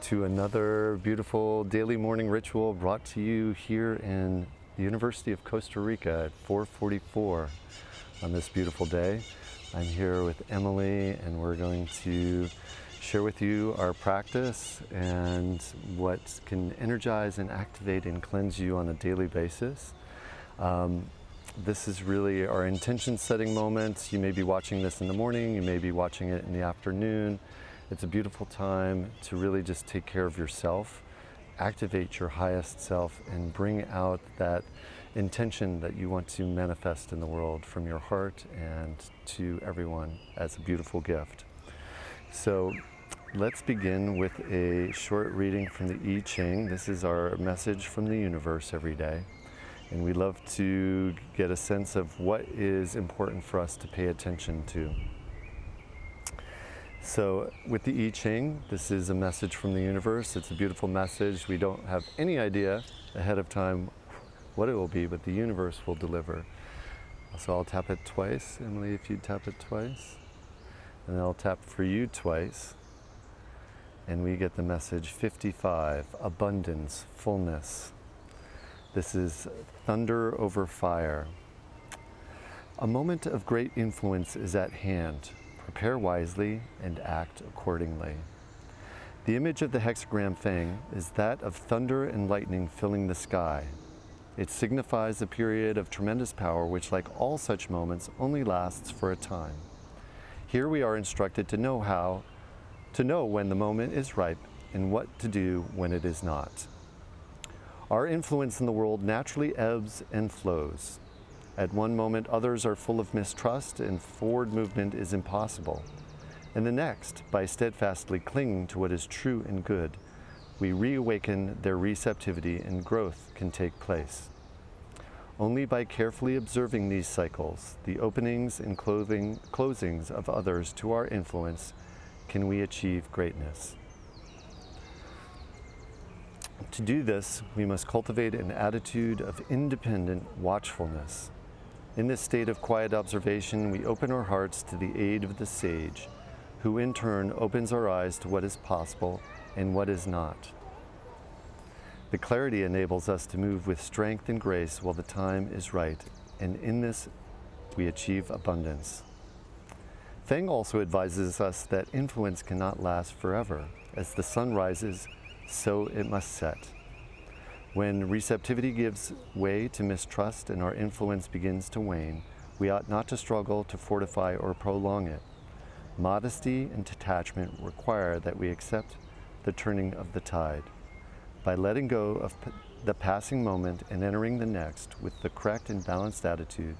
to another beautiful daily morning ritual brought to you here in the University of Costa Rica at 4:44 on this beautiful day. I'm here with Emily and we're going to share with you our practice and what can energize and activate and cleanse you on a daily basis. This is really our intention setting moment. You may be watching this in the morning, you may be watching it in the afternoon. It's a beautiful time to really just take care of yourself, activate your highest self, and bring out that intention that you want to manifest in the world from your heart and to everyone as a beautiful gift. So let's begin with a short reading from the I Ching. This is our message from the universe every day. And we love to get a sense of what is important for us to pay attention to. So with the I Ching, this is a message from the universe. It's a beautiful message. We don't have any idea ahead of time what it will be, but the universe will deliver. So I'll tap it twice. Emily, if you tap it twice. And then I'll tap for you twice. And we get the message 55, abundance, fullness. This is thunder over fire. A moment of great influence is at hand. Prepare wisely and act accordingly. The image of the hexagram feng is that of thunder and lightning filling the sky. It signifies a period of tremendous power which, like all such moments, only lasts for a time. Here we are instructed to know when the moment is ripe and what to do when it is not. Our influence in the world naturally ebbs and flows. At one moment, others are full of mistrust and forward movement is impossible. In the next, by steadfastly clinging to what is true and good, we reawaken their receptivity and growth can take place. Only by carefully observing these cycles, the openings and closings of others to our influence, can we achieve greatness. To do this, we must cultivate an attitude of independent watchfulness. In this state of quiet observation, we open our hearts to the aid of the sage, who in turn opens our eyes to what is possible and what is not. The clarity enables us to move with strength and grace while the time is right, and in this we achieve abundance. Feng also advises us that influence cannot last forever. As the sun rises, so it must set. When receptivity gives way to mistrust and our influence begins to wane, we ought not to struggle to fortify or prolong it. Modesty and detachment require that we accept the turning of the tide. By letting go of the passing moment and entering the next with the correct and balanced attitude,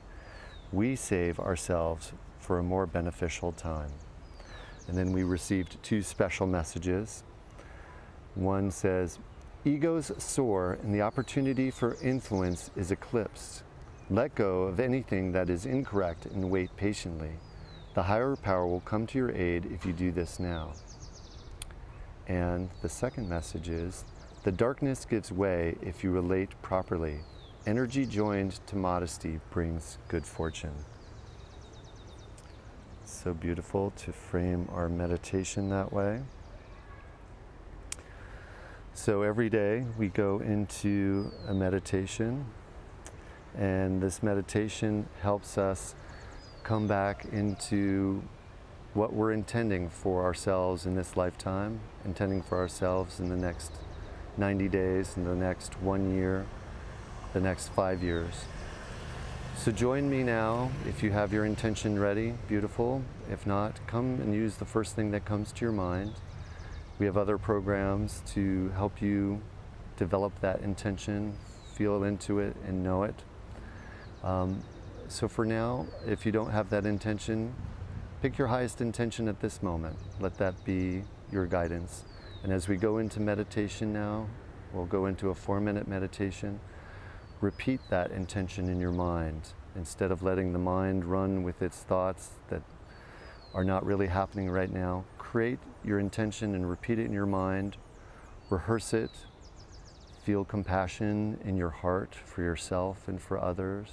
we save ourselves for a more beneficial time. And then we received two special messages. One says, egos soar and the opportunity for influence is eclipsed. Let go of anything that is incorrect and wait patiently. The higher power will come to your aid if you do this now. And the second message is, the darkness gives way if you relate properly. Energy joined to modesty brings good fortune. So beautiful to frame our meditation that way. So every day we go into a meditation, and this meditation helps us come back into what we're intending for ourselves in this lifetime, intending for ourselves in the next 90 days, in the next 1 year, the next 5 years. So join me now if you have your intention ready, beautiful. If not, come and use the first thing that comes to your mind. We have other programs to help you develop that intention, feel into it and know it. So for now, if you don't have that intention, pick your highest intention at this moment. Let that be your guidance. And as we go into meditation now, we'll go into a 4-minute meditation. Repeat that intention in your mind instead of letting the mind run with its thoughts that are not really happening right now. Create your intention and repeat it in your mind. Rehearse it. Feel compassion in your heart for yourself and for others.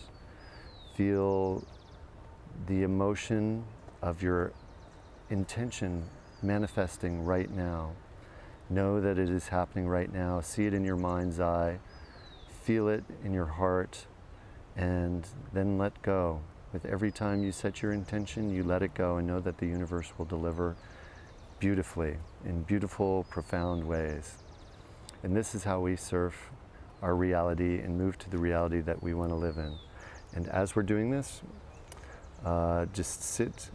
Feel the emotion of your intention manifesting right now. Know that it is happening right now. See it in your mind's eye. Feel it in your heart. And then let go. With every time you set your intention, you let it go and know that the universe will deliver beautifully, in beautiful, profound ways. And this is how we surf our reality and move to the reality that we want to live in. And as we're doing this, just sit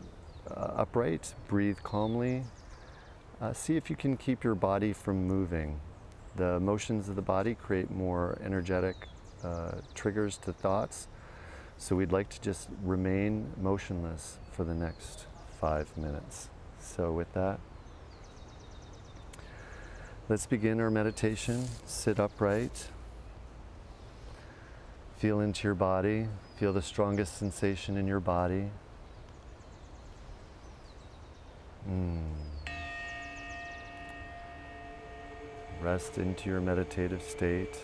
upright, breathe calmly. See if you can keep your body from moving. The motions of the body create more energetic triggers to thoughts. So we'd like to just remain motionless for the next 5 minutes. So with that, let's begin our meditation. Sit upright. Feel into your body. Feel the strongest sensation in your body. Rest into your meditative state.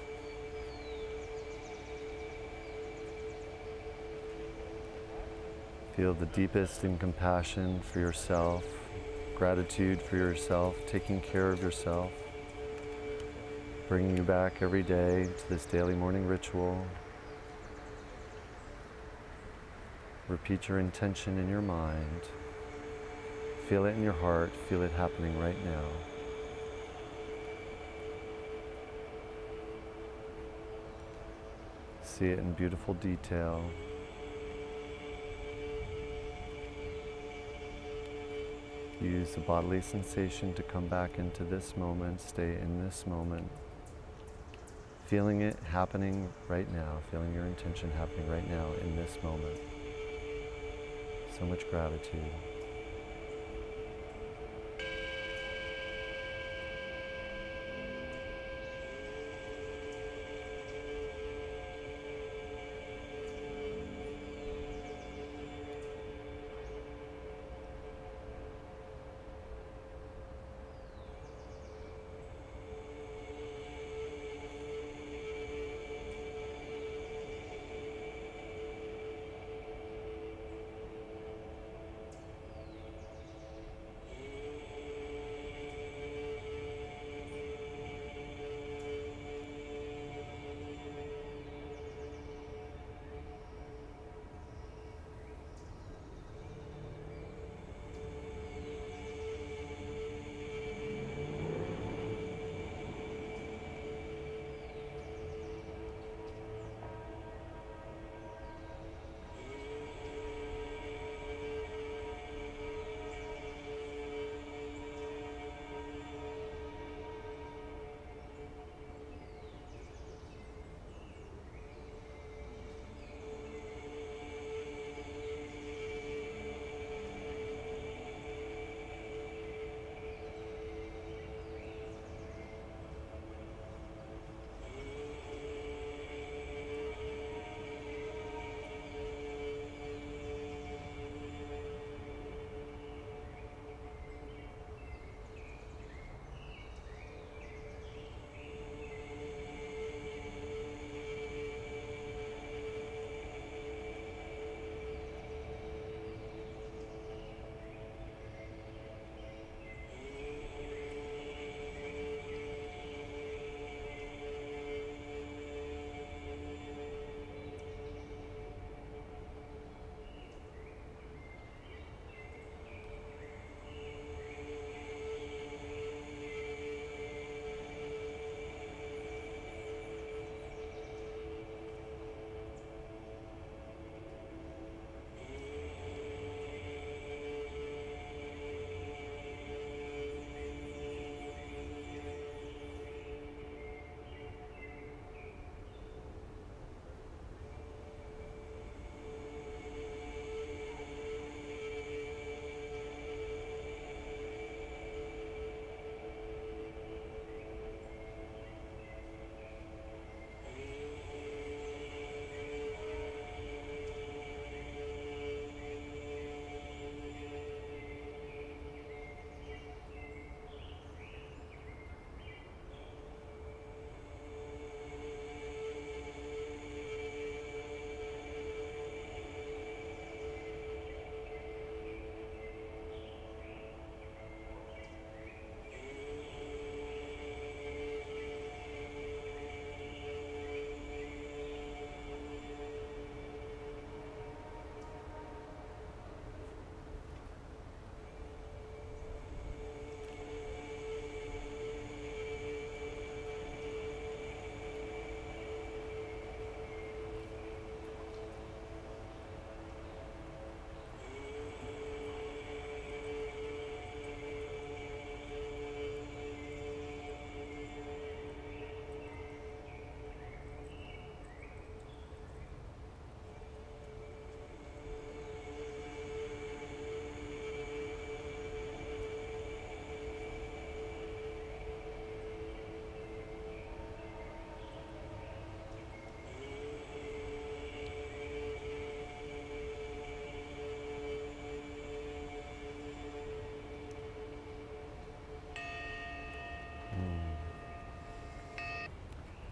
Feel the deepest in compassion for yourself, gratitude for yourself, taking care of yourself, bringing you back every day to this daily morning ritual. Repeat your intention in your mind. Feel it in your heart. Feel it happening right now. See it in beautiful detail. Use the bodily sensation to come back into this moment, stay in this moment. Feeling it happening right now, feeling your intention happening right now in this moment. So much gratitude.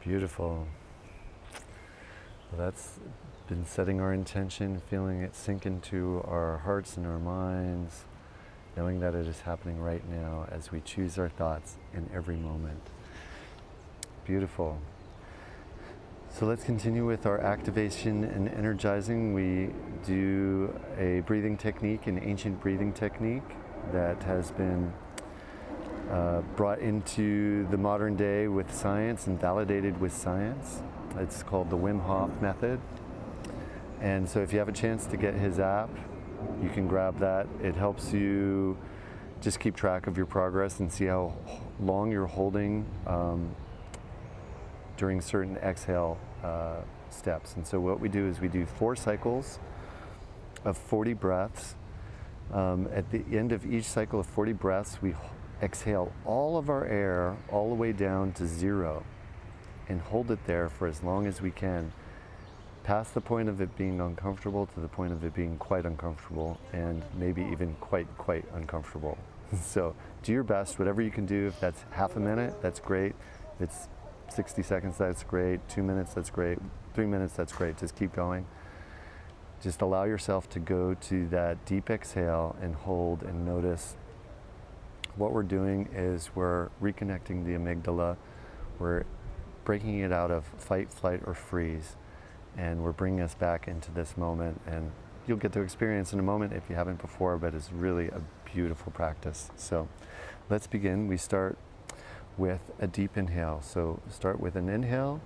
Beautiful. Well, that's been setting our intention, feeling it sink into our hearts and our minds, knowing that it is happening right now as we choose our thoughts in every moment. Beautiful. So let's continue with our activation and energizing. We do a breathing technique, an ancient breathing technique that has been brought into the modern day with science and validated with science. It's called the Wim Hof method. And so if you have a chance to get his app, you can grab that. It helps you just keep track of your progress and see how long you're holding during certain exhale steps. And so what we do is we do 4 cycles of 40 breaths. At the end of each cycle of 40 breaths, we exhale all of our air all the way down to 0 and hold it there for as long as we can, past the point of it being uncomfortable to the point of it being quite uncomfortable and maybe even quite uncomfortable. So do your best, whatever you can do. If that's half a minute, that's great. If it's 60 seconds, that's great. 2 minutes, that's great. 3 minutes, that's great. Just keep going. Just allow yourself to go to that deep exhale and hold and notice. What we're doing is we're reconnecting the amygdala. We're breaking it out of fight, flight, or freeze. And we're bringing us back into this moment. And you'll get to experience in a moment if you haven't before, but it's really a beautiful practice. So let's begin. We start with a deep inhale. So start with an inhale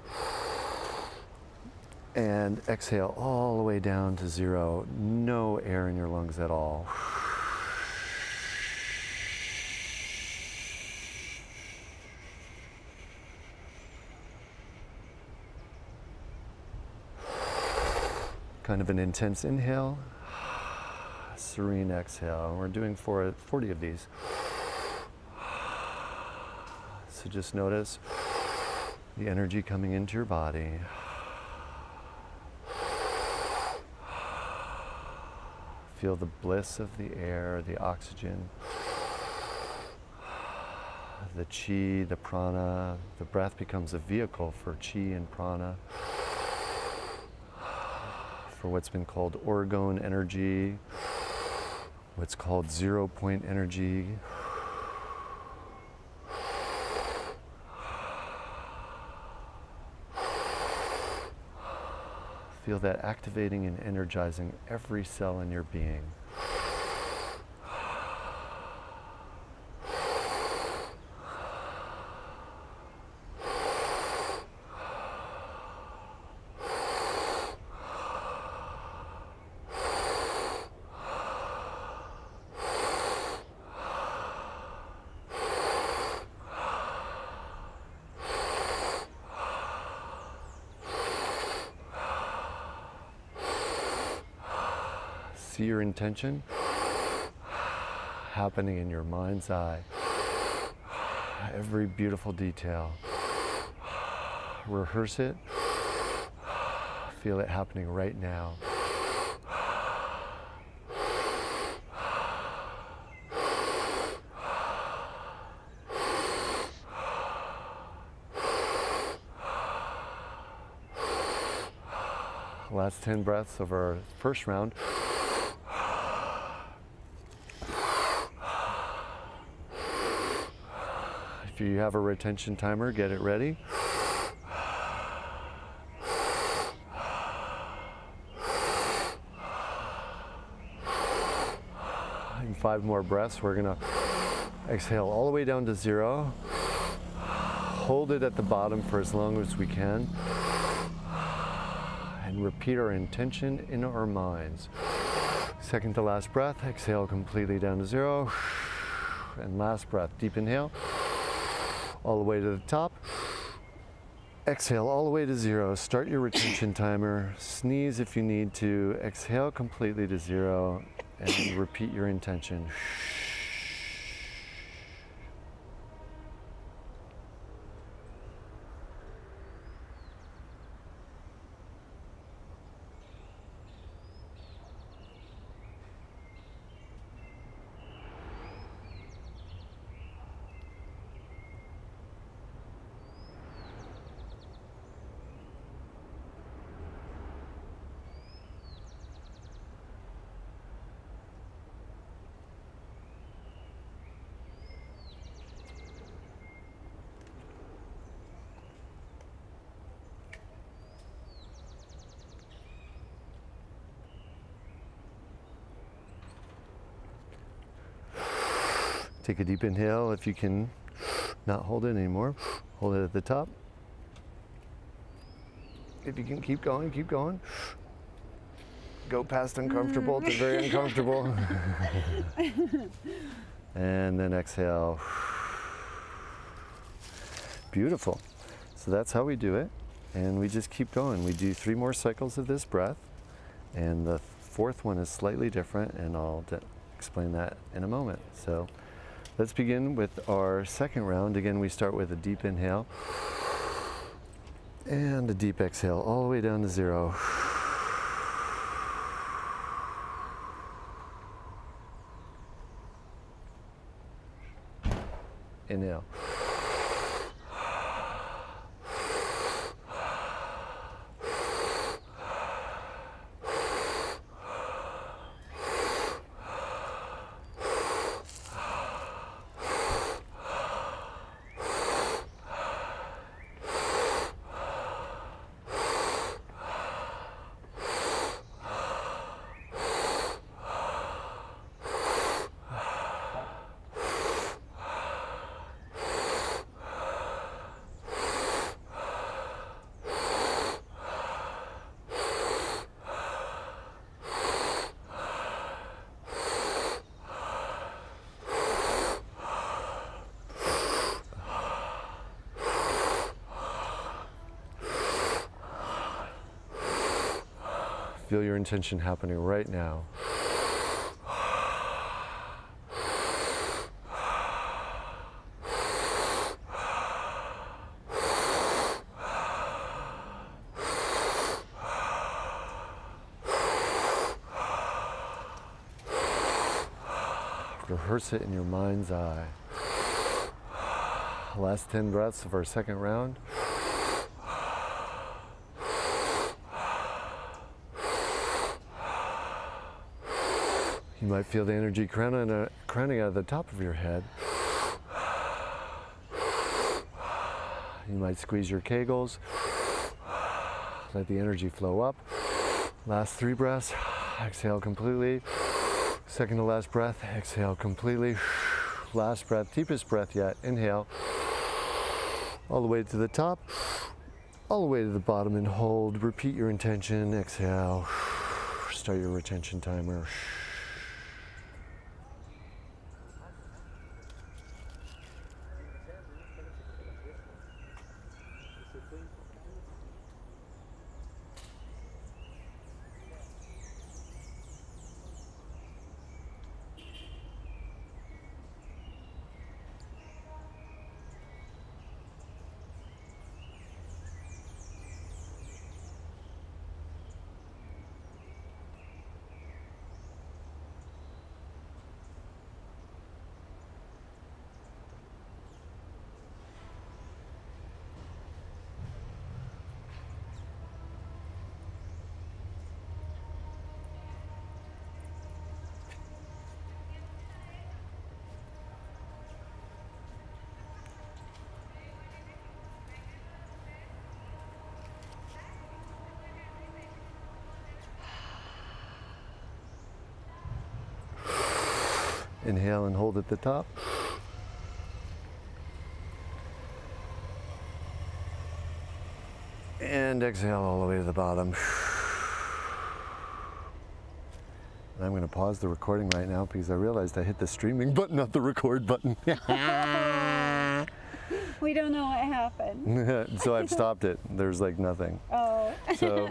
and exhale all the way down to 0. No air in your lungs at all. Kind of an intense inhale, serene exhale. We're doing 40 of these. So just notice the energy coming into your body. Feel the bliss of the air, the oxygen, the chi, the prana. The breath becomes a vehicle for chi and prana, for what's been called orgone energy, what's called 0 point energy. Feel that activating and energizing every cell in your being. See your intention happening in your mind's eye. Every beautiful detail. Rehearse it. Feel it happening right now. Last 10 breaths of our first round. If you have a retention timer, get it ready. In 5 more breaths, we're gonna exhale all the way down to 0. Hold it at the bottom for as long as we can. And repeat our intention in our minds. Second to last breath, exhale completely down to 0. And last breath, deep inhale. All the way to the top. Exhale all the way to 0. Start your retention timer. Sneeze if you need to. Exhale completely to 0 and repeat your intention. Take a deep inhale if you can not hold it anymore. Hold it at the top. If you can keep going, keep going. Go past uncomfortable to very uncomfortable. And then exhale. Beautiful. So that's how we do it. And we just keep going. We do 3 more cycles of this breath. And the 4th one is slightly different, and I'll explain that in a moment. So let's begin with our 2nd round. Again, we start with a deep inhale and a deep exhale all the way down to 0. Inhale. Feel your intention happening right now. Rehearse it in your mind's eye. Last 10 breaths of our 2nd round. You might feel the energy crowning out of the top of your head. You might squeeze your kegels. Let the energy flow up. Last 3 breaths. Exhale completely. 2nd to last breath. Exhale completely. Last breath, deepest breath yet. Inhale. All the way to the top. All the way to the bottom and hold. Repeat your intention. Exhale. Start your retention timer. Inhale and hold at the top. And exhale all the way to the bottom. And I'm going to pause the recording right now because I realized I hit the streaming button, not the record button. We don't know what happened. So I've stopped it. There's like nothing. Oh. So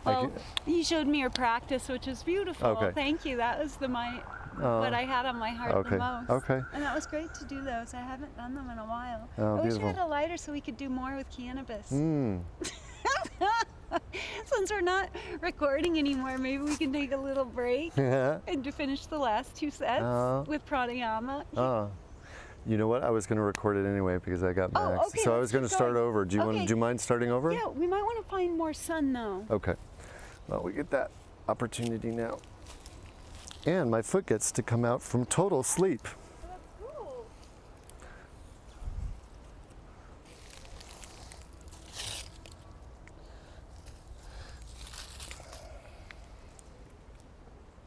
well, you showed me your practice, which is beautiful. Okay. Thank you. That was what I had on my heart the most. Okay. And that was great to do those. I haven't done them in a while. Oh, I wish beautiful. I had a lighter so we could do more with cannabis. Since we're not recording anymore, maybe we can take a little break and to finish the last 2 sets with pranayama. You know what? I was going to record it anyway because I got Max. Okay, so I was going to start over. Do you mind starting over? Yeah, we might want to find more sun though. Okay. Well, we get that opportunity now. And my foot gets to come out from total sleep.